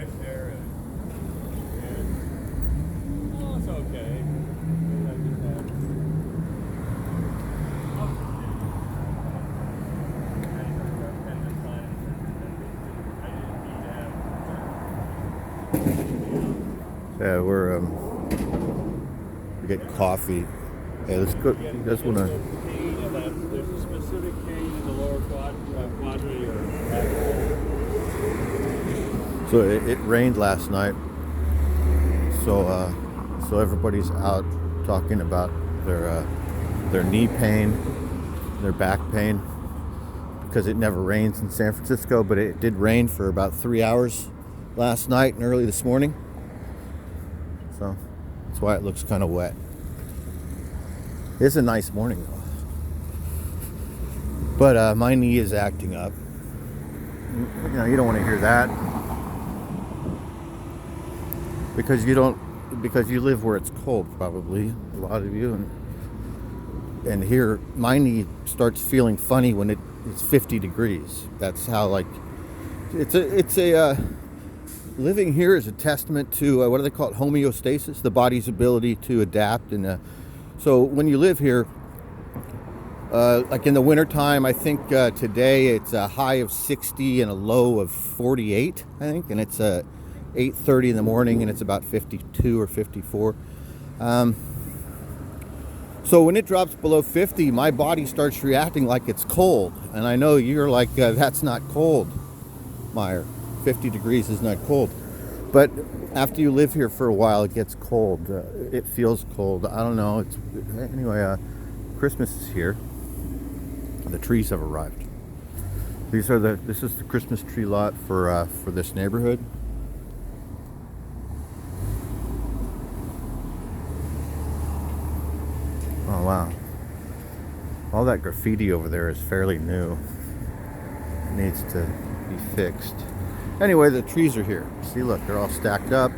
fresh there, and oh, it's okay. Maybe I just have. Yeah, we get coffee. Hey, let's go. You guys want to? There's a specific cane in the lower quadrant or So it rained last night. So so everybody's out talking about their knee pain, their back pain, because it never rains in San Francisco, but it did rain for about 3 hours last night and early this morning. So that's why it looks kind of wet. It's a nice morning though. But my knee is acting up. You know, you don't want to hear that. Because you live where it's cold, probably, a lot of you. And here, my knee starts feeling funny when it's 50 degrees. That's how, like, living here is a testament to, what do they call it, homeostasis, the body's ability to adapt. And so when you live here, like in the wintertime, I think today it's a high of 60 and a low of 48, I think, and it's 8:30 in the morning and it's about 52 or 54. So when it drops below 50, my body starts reacting like it's cold. And I know you're like, that's not cold, Meyer. 50 degrees is not cold. But after you live here for a while, it gets cold. It feels cold. I don't know. Anyway, Christmas is here. The trees have arrived. This is the Christmas tree lot for this neighborhood. Oh wow. All that graffiti over there is fairly new. It needs to be fixed. Anyway, the trees are here. See, look, they're all stacked up.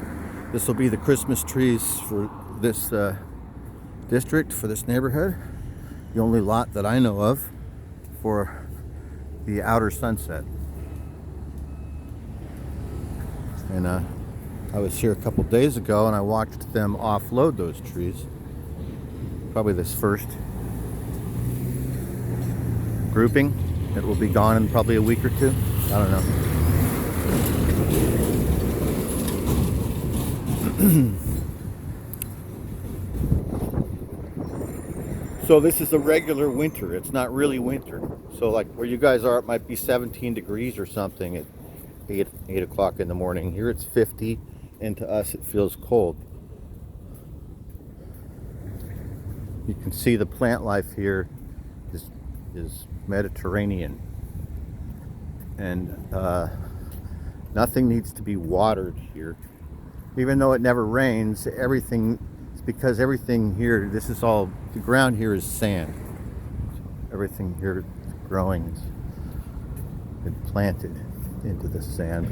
This will be the Christmas trees for this district, for this neighborhood. The only lot that I know of for the outer Sunset. And I was here a couple days ago and I watched them offload those trees. Probably this first grouping. It will be gone in probably a week or two. I don't know. So this is a regular winter. It's not really winter. So like where you guys are, it might be 17 degrees or something at 8 o'clock in the morning. Here it's 50, and to us it feels cold. You can see the plant life here is Mediterranean, and nothing needs to be watered here. Even though it never rains, it's because everything here, this is all, the ground here is sand. Everything here is growing has been planted into the sand.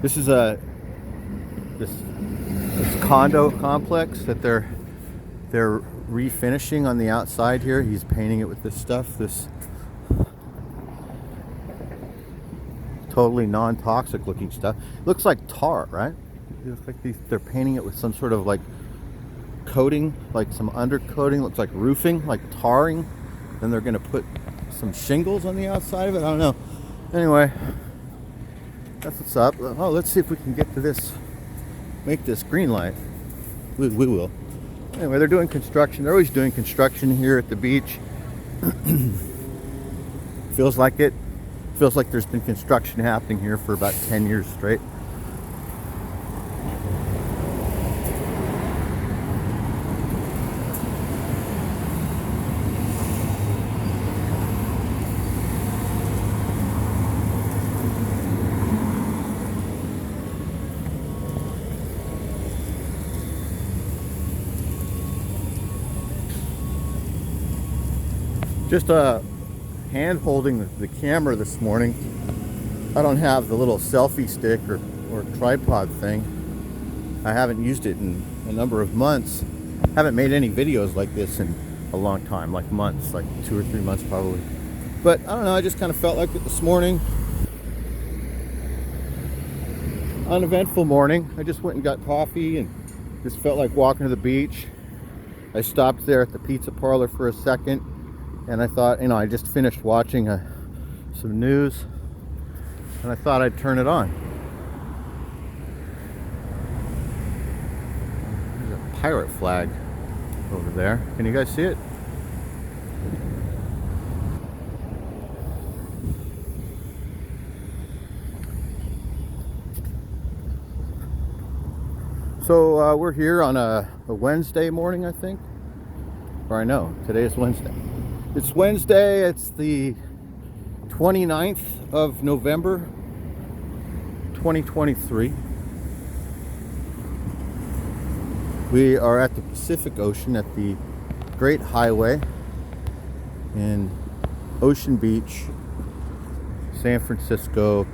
This is this condo complex that they're refinishing on the outside here. He's painting it with this stuff, this totally non-toxic looking stuff. Looks like tar, right? It looks like they're painting it with some sort of like coating, like some undercoating. Looks like roofing, like tarring. Then they're gonna put some shingles on the outside of it. I don't know. Anyway, that's what's up. Oh, let's see if we can get to this, make this green light. We will. Anyway, they're doing construction. They're always doing construction here at the beach. Feels like it. Feels like there's been construction happening here for about 10 years straight. Just hand holding the camera this morning. I don't have the little selfie stick or tripod thing. I haven't used it in a number of months. Haven't made any videos like this in a long time, like months, like 2 or 3 months probably. But I don't know, I just kind of felt like it this morning. uneventful morning. I just went and got coffee and just felt like walking to the beach. I stopped there at the pizza parlor for a second, and I thought, I just finished watching some news, and I thought I'd turn it on. There's a pirate flag over there. Can you guys see it? So we're here on a Wednesday morning, I think. Or I know, today is Wednesday. It's Wednesday, it's the 29th of November, 2023. We are at the Pacific Ocean at the Great Highway in Ocean Beach, San Francisco,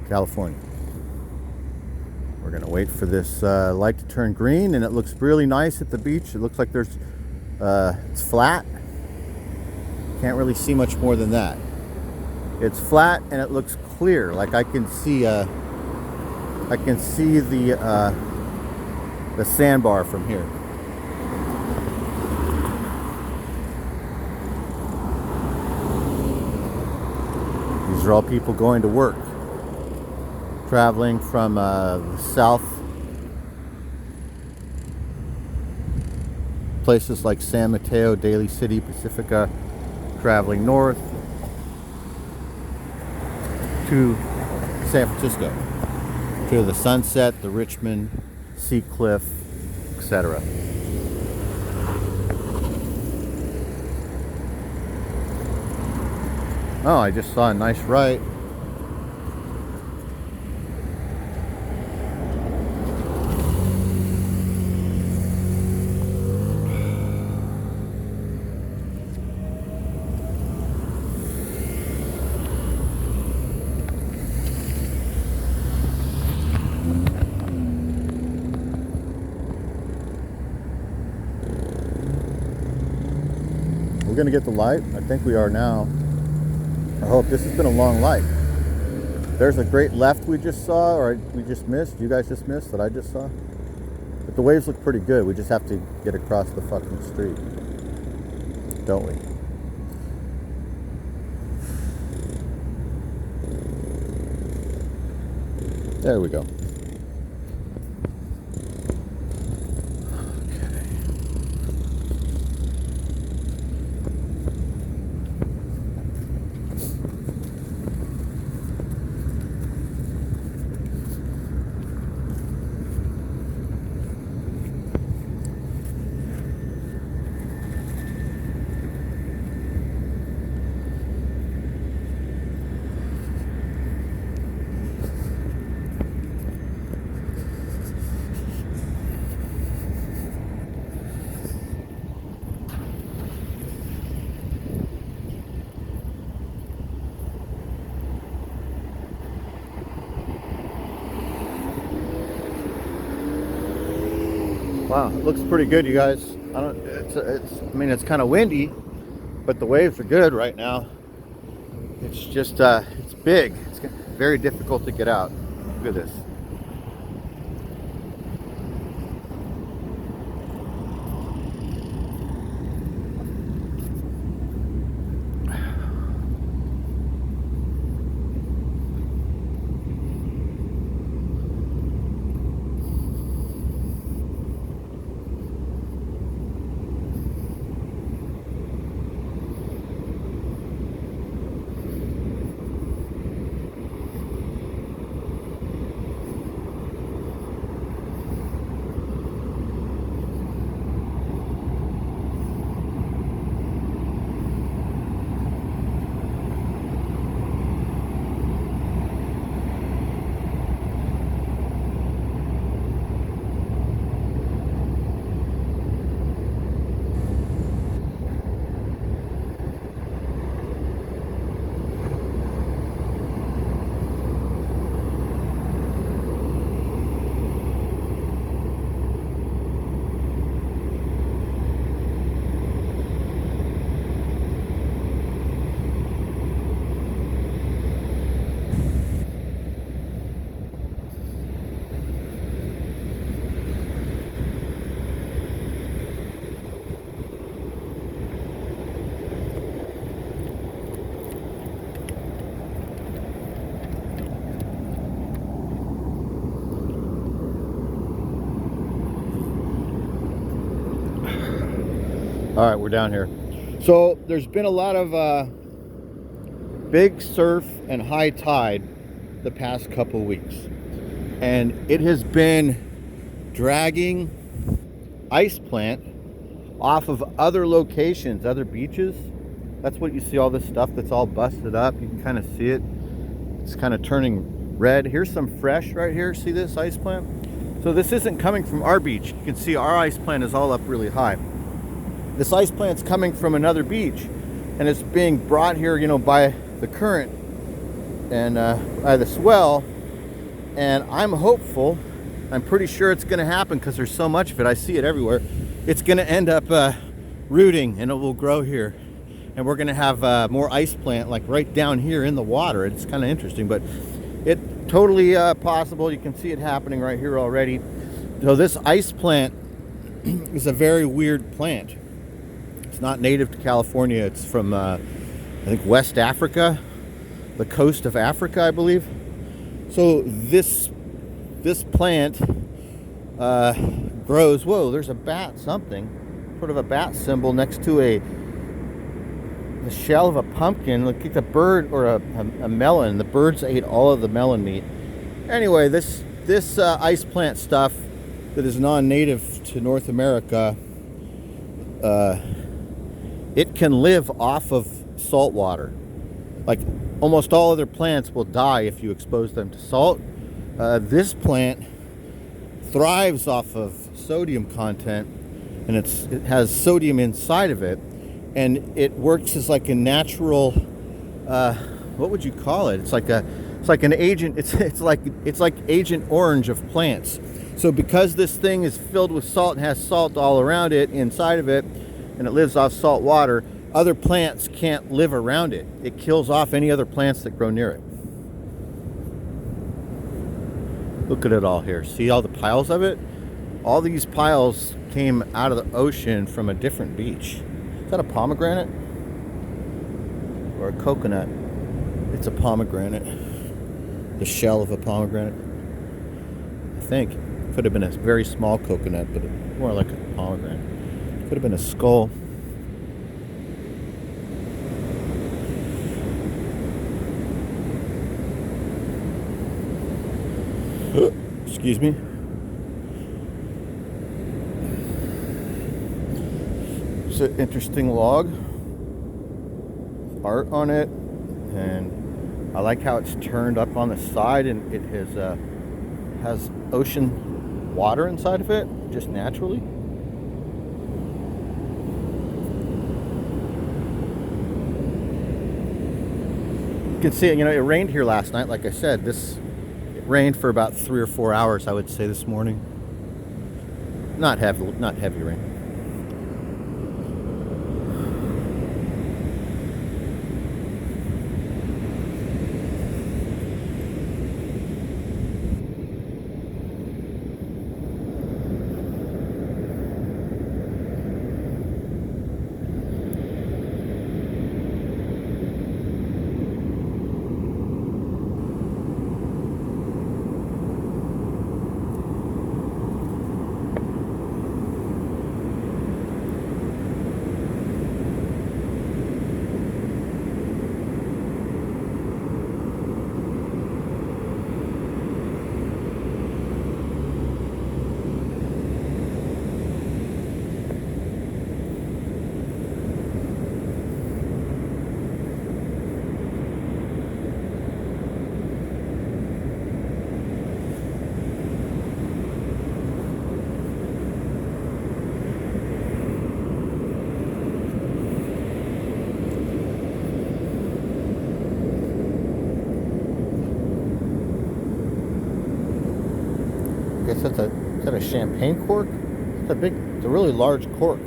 California. We're gonna wait for this light to turn green, and it looks really nice at the beach. It looks like there's it's flat. Can't really see much more than that. It's flat and it looks clear. Like I can see the sandbar from here. These are all people going to work, traveling from the south, places like San Mateo, Daly City, Pacifica, traveling north to San Francisco, to the Sunset, the Richmond, Sea Cliff, etc. Oh, I just saw a nice right. We're gonna get the light. I think we are now. I hope. This has been a long light. There's a great left we just saw, or we just missed. You guys just missed that I just saw. But the waves look pretty good. We just have to get across the fucking street, don't we? There we go. Wow, it looks pretty good, you guys. I mean, it's kind of windy, but the waves are good right now. It's just, it's big. It's very difficult to get out. Look at this. All right, we're down here. So there's been a lot of big surf and high tide the past couple weeks, and it has been dragging ice plant off of other locations, other beaches. That's what you see, all this stuff that's all busted up. You can kind of see it. It's kind of turning red. Here's some fresh right here. See this ice plant? So this isn't coming from our beach. You can see our ice plant is all up really high. This ice plant's coming from another beach, and it's being brought here, by the current and by the swell. And I'm hopeful, I'm pretty sure it's going to happen because there's so much of it. I see it everywhere. It's going to end up rooting, and it will grow here. And we're going to have more ice plant like right down here in the water. It's kind of interesting, but it's totally possible. You can see it happening right here already. So this ice plant is a very weird plant. It's not native to California. It's from, I think, West Africa, the coast of Africa, I believe. So this plant grows. Whoa, there's a bat, something, sort of a bat symbol next to the shell of a pumpkin. Look like a bird or a melon. The birds ate all of the melon meat. Anyway, this ice plant stuff that is non-native to North America, it can live off of salt water. Like almost all other plants will die if you expose them to salt. This plant thrives off of sodium content, and it has sodium inside of it, and it works as like a natural, what would you call it? It's like an agent. It's like Agent Orange of plants. So because this thing is filled with salt and has salt all around it, inside of it, and it lives off salt water, other plants can't live around it. It kills off any other plants that grow near it. Look at it all here. See all the piles of it? All these piles came out of the ocean from a different beach. Is that a pomegranate? Or a coconut? It's a pomegranate. The shell of a pomegranate. I think. Could have been a very small coconut, but more like a pomegranate. Could have been a skull. Excuse me. It's an interesting log. Art on it, and I like how it's turned up on the side, and it has ocean water inside of it, just naturally. You can see it. It rained here last night. Like I said, it rained for about 3 or 4 hours, I would say, this morning. Not heavy rain. I guess is that a champagne cork? It's a really large cork.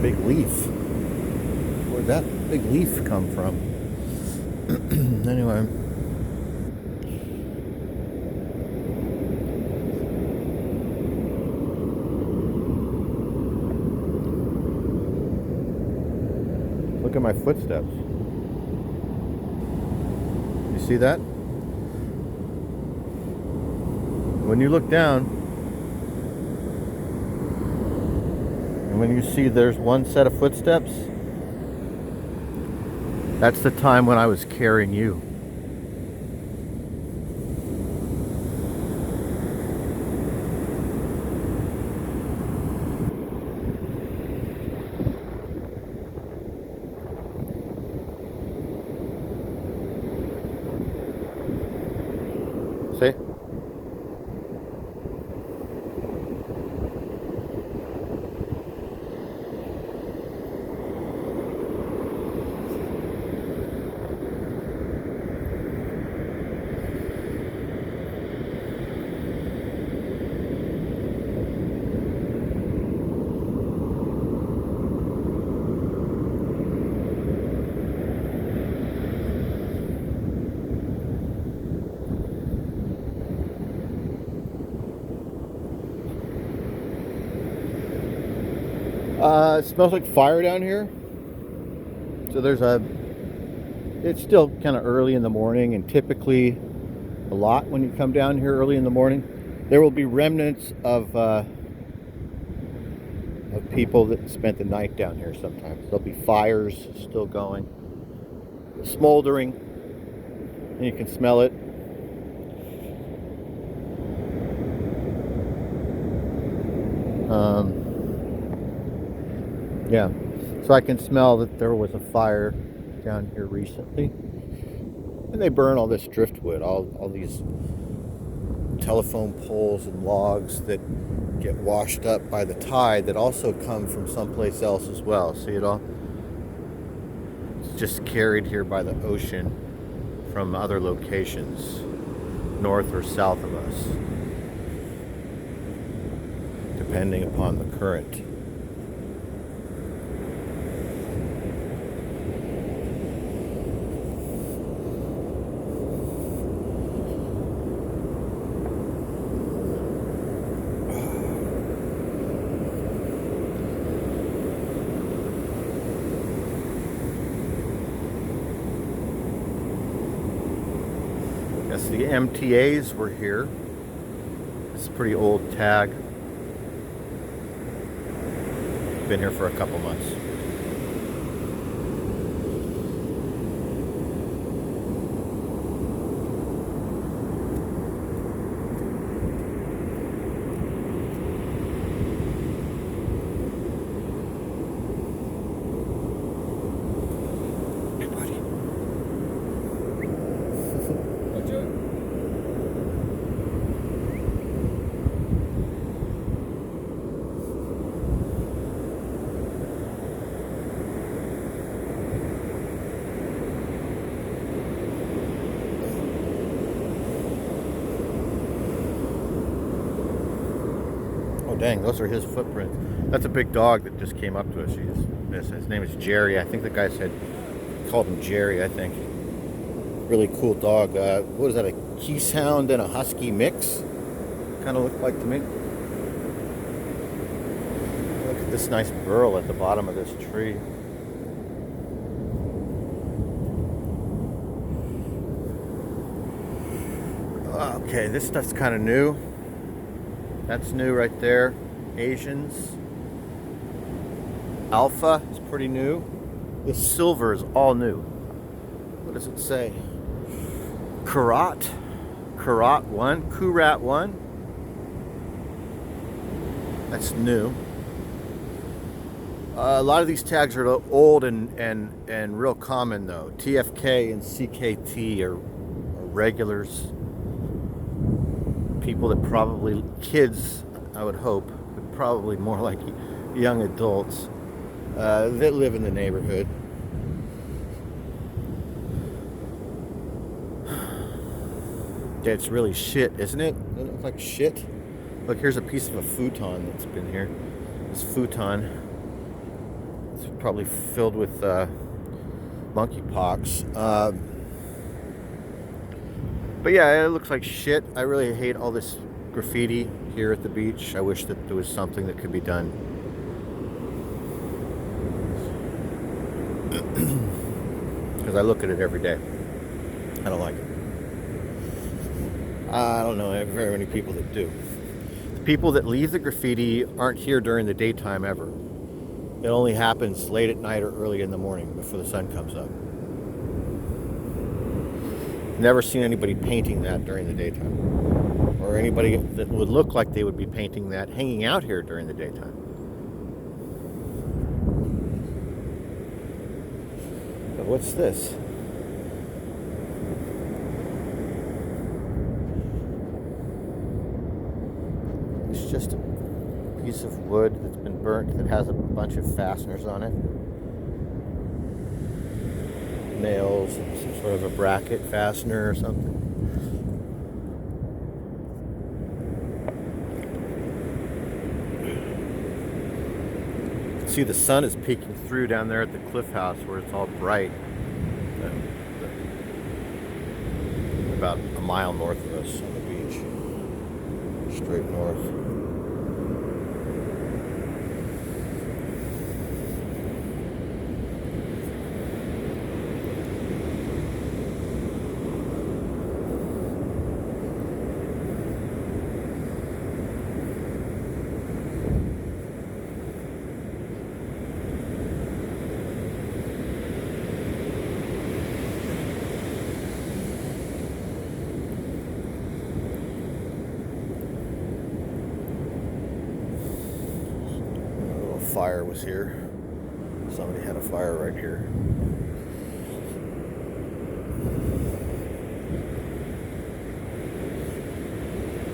Big leaf. Where'd that big leaf come from? Anyway. Look at my footsteps. You see that? When you look down, and when you see there's one set of footsteps, that's the time when I was carrying you. See? It smells like fire down here. So it's still kind of early in the morning, and typically a lot when you come down here early in the morning, there will be remnants of people that spent the night down here sometimes. There'll be fires still going, smoldering, and you can smell it. Yeah, so I can smell that there was a fire down here recently, and they burn all this driftwood, all these telephone poles and logs that get washed up by the tide that also come from someplace else as well. See it all? It's just carried here by the ocean from other locations, north or south of us, depending upon the current. Yes, the MTAs were here. It's a pretty old tag. Been here for a couple months. Dang, those are his footprints. That's a big dog that just came up to us. His name is Jerry. I think the guy called him Jerry, I think. Really cool dog. What is that, a Keeshond and a Husky mix? Kind of looked like to me. Look at this nice burl at the bottom of this tree. Okay, this stuff's kind of new. That's new right there. Asians. Alpha is pretty new. This silver is all new. What does it say? Karat 1. Kurat 1. That's new. A lot of these tags are old and real common though. TFK and CKT are regulars. People that probably, kids, I would hope, but probably more like young adults that live in the neighborhood. Yeah, it's really shit, isn't it? Doesn't it look like shit? Look, here's a piece of a futon that's been here. This futon, it's probably filled with monkeypox. But yeah, it looks like shit. I really hate all this graffiti here at the beach. I wish that there was something that could be done. Because I look at it every day. I don't like it. I don't know very many people that do. The people that leave the graffiti aren't here during the daytime ever. It only happens late at night or early in the morning before the sun comes up. Never seen anybody painting that during the daytime. Or anybody that would look like they would be painting that hanging out here during the daytime. But what's this? It's just a piece of wood that's been burnt that has a bunch of fasteners on it. Nails, some sort of a bracket fastener or something. See, the sun is peeking through down there at the cliff house where it's all bright. About a mile north of us on the beach. Straight north. Fire was here. Somebody had a fire right here.